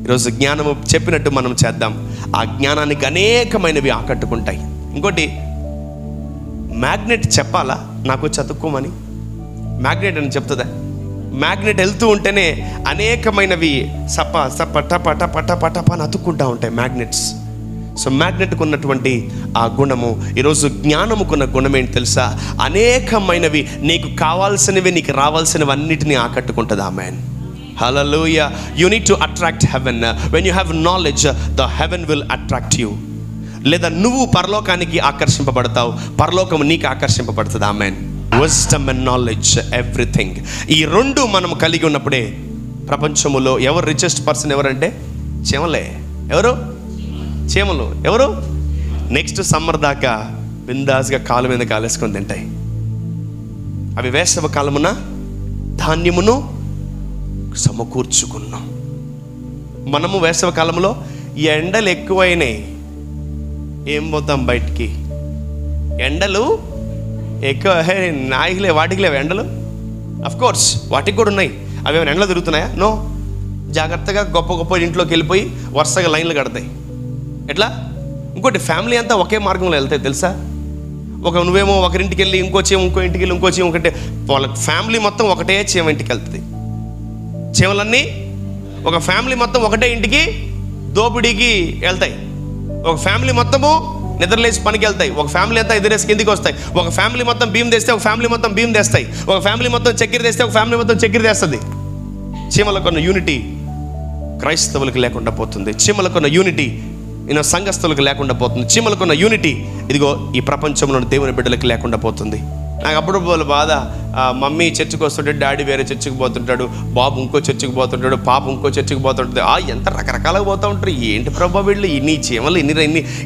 ఈరోజు జ్ఞానము చెప్పినట్టు మనం చేద్దాం. ఆ జ్ఞానానికి అనేకమైనవి ఆకట్టుకుంటాయి. ఇంకోటి, మ్యాగ్నెట్ చెప్పాలా నాకు చదువుకోమని? మ్యాగ్నెట్ అని చెప్తుందా? మ్యాగ్నెట్ వెళ్తూ ఉంటేనే అనేకమైనవి సప సప టప టప టప టప అని అతుక్కుంటూ ఉంటాయి మ్యాగ్నెట్స్. సో మ్యాగ్నెట్కు ఉన్నటువంటి ఆ గుణము, ఈరోజు జ్ఞానముకున్న గుణం ఏంటి తెలుసా? అనేకమైనవి నీకు కావాల్సినవి, నీకు రావాల్సినవి అన్నిటినీ ఆకట్టుకుంటుంది. Amen. Hallelujah. You need to attract heaven. When you have knowledge, the heaven will attract you. లేదా నువ్వు పరలోకానికి ఆకర్షింపబడతావు, పరలోకం నీకు ఆకర్షింపబడుతుంది. Amen. Wisdom and knowledge, everything. ఈ రెండు మనం కలిగి ఉన్నప్పుడే ప్రపంచంలో ఎవరు రిచెస్ట్ పర్సన్ ఎవరంటే చీమలే. ఎవరు? చీమలు. ఎవరు? నెక్స్ట్ సమ్మర్ దాకా బిందాస్గా కాలు మీద కాలేసుకొని తింటాయి. అవి వేసవ కాలమున ధాన్యమును సమకూర్చుకున్నాం. మనము వేసవి కాలంలో ఎండలు ఎక్కువైనాయి, ఏం పోతాం బయటికి? ఎండలు ఎక్కువ, నాయిలే వాటికి లేవు ఎండలు. అఫ్కోర్స్ వాటికి కూడా ఉన్నాయి. అవి ఏమైనా ఎండలు తిరుగుతున్నాయా? నో. జాగ్రత్తగా గొప్ప గొప్ప ఇంట్లోకి వెళ్ళిపోయి వరుసగా లైన్లు కడతాయి. ఎట్లా? ఇంకోటి, ఫ్యామిలీ అంతా ఒకే మార్గంలో వెళ్తాయి తెలుసా? నువ్వేమో ఒకరింటికి వెళ్ళి ఇంకో ఇంటికి వెళ్ళి ఇంకో ఒకటే, వాళ్ళ ఫ్యామిలీ మొత్తం ఒకటే చీమ ఇంటికి వెళ్తుంది. చీమలన్నీ ఒక ఫ్యామిలీ మొత్తం ఒకటే ఇంటికి దోపిడీకి వెళ్తాయి. ఒక ఫ్యామిలీ మొత్తము నిద్రలేసి పనికి వెళ్తాయి. ఒక ఫ్యామిలీ అంతా ఎదురేసి కిందికి వస్తాయి. ఒక ఫ్యామిలీ మొత్తం బియ్యం తెస్తే ఒక ఫ్యామిలీ మొత్తం బియ్యం తెస్తాయి. ఒక ఫ్యామిలీ మొత్తం చక్కెర తెస్తే ఒక ఫ్యామిలీ మొత్తం చక్కెర తెస్తుంది. చీమలకున్న యూనిటీ క్రైస్తవులకు లేకుండా పోతుంది. చీమలకున్న యూనిటీ సంఘస్థులకు లేకుండా పోతుంది. చీమలకున్న యూనిటీ ఇదిగో ఈ ప్రపంచంలో దేవుని బిడ్డలకు లేకుండా పోతుంది. నాకు అప్పుడు బాధ, మమ్మీ చర్చికి వస్తుంటాడు, డాడీ వేరే చర్చికి పోతుంటాడు, బాబు ఇంకో చర్చికి పోతుంటాడు, పాప ఇంకో చర్చికి పోతుంటుంది. ఎంత రకరకాలుగా పోతూ ఉంటారు. ఏంటి ప్రభా వీళ్ళు, ఇన్ని చీమలు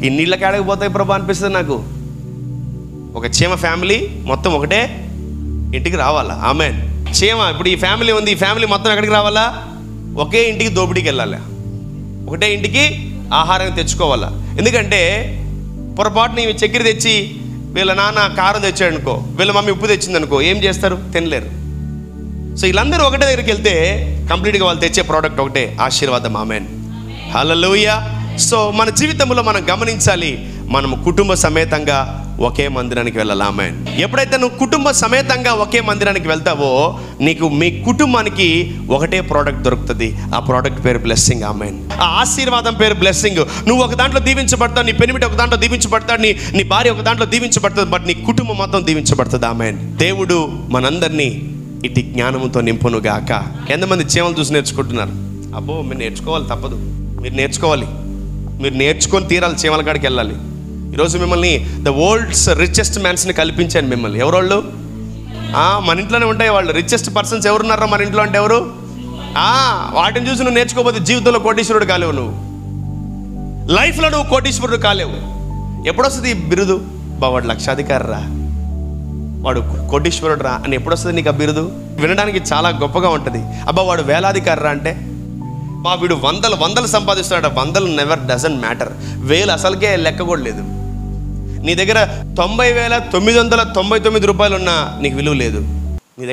ఇన్నిళ్ళ కాడకి పోతాయి ప్రభా అనిపిస్తుంది నాకు. ఒక చీమ ఫ్యామిలీ మొత్తం ఒకటే ఇంటికి రావాలా? ఆమెన్. చీమ ఇప్పుడు ఈ ఫ్యామిలీ ఉంది, ఈ ఫ్యామిలీ మొత్తం ఎక్కడికి రావాలా? ఒకే ఇంటికి దోపిడీకి వెళ్ళాలి, ఒకటే ఇంటికి ఆహారం తెచ్చుకోవాలా. ఎందుకంటే పొరపాటుని చక్కెర తెచ్చి వీళ్ళ నాన్న కారం తెచ్చాడు అనుకో, వీళ్ళ మమ్మీ ఉప్పు తెచ్చింది అనుకో, ఏం చేస్తారు? తినలేరు. సో వీళ్ళందరూ ఒకటే దగ్గరికి వెళ్తే కంప్లీట్గా వాళ్ళు తెచ్చే ప్రోడక్ట్ ఒకటే, ఆశీర్వాదం. ఆమెన్, హల్లెలూయా. సో మన జీవితంలో మనం గమనించాలి, మనము కుటుంబ సమేతంగా ఒకే మందిరానికి వెళ్ళాలి. ఆమెన్. ఎప్పుడైతే నువ్వు కుటుంబ సమేతంగా ఒకే మందిరానికి వెళ్తావో నీకు మీ కుటుంబానికి ఒకటే ప్రోడక్ట్ దొరుకుతుంది. ఆ ప్రోడక్ట్ పేరు బ్లెస్సింగ్. ఆమెన్. ఆ ఆశీర్వాదం పేరు బ్లెస్సింగ్. నువ్వు ఒక దాంట్లో దీవించబడతావు, నీ పెనిమిటి ఒక దాంట్లో దీవించబడతాడు, నీ భార్య ఒక దాంట్లో దీవించబడుతుంది, బట్ నీ కుటుంబం మొత్తం దీవించబడుతుంది. ఆమెన్. దేవుడు మనందరినీ ఇటు జ్ఞానంతో నింపును గాక. ఎంతమంది చీమలు చూసి నేర్చుకుంటున్నారు? అబ్బో, మీరు నేర్చుకోవాలి, తప్పదు. మీరు నేర్చుకోవాలి, మీరు నేర్చుకొని తీరాలి, చీమల కాడికి వెళ్ళాలి. ఈరోజు మిమ్మల్ని ద వరల్డ్స్ రిచెస్ట్ మ్యాన్స్ని కల్పించాను మిమ్మల్ని. ఎవరోళ్ళు? మన ఇంట్లోనే ఉంటాయి వాళ్ళు. రిచెస్ట్ పర్సన్స్ ఎవరున్నారా మన ఇంట్లో అంటే ఎవరు? వాటిని చూసి నువ్వు నేర్చుకోకపోతే జీవితంలో కోటీశ్వరుడు కాలేవు. నువ్వు లైఫ్లో నువ్వు కోటీశ్వరుడు కాలేవు. ఎప్పుడొస్తుంది ఈ బిరుదు? వాడు లక్షాధికారి రా, వాడు కోటీశ్వరుడు రా అని ఎప్పుడొస్తుంది నీకు ఆ బిరుదు? వినడానికి చాలా గొప్పగా ఉంటుంది. అబ్బా వాడు వేలాధికారి రా అంటే, వీడు వందలు సంపాదిస్తున్నాడు. వందలు నెవర్ డజంట్ మ్యాటర్. వేలు అసలుకే లెక్క కూడా లేదు. నీ దగ్గర 90,999 రూపాయలు ఉన్నా నీకు విలువ లేదు.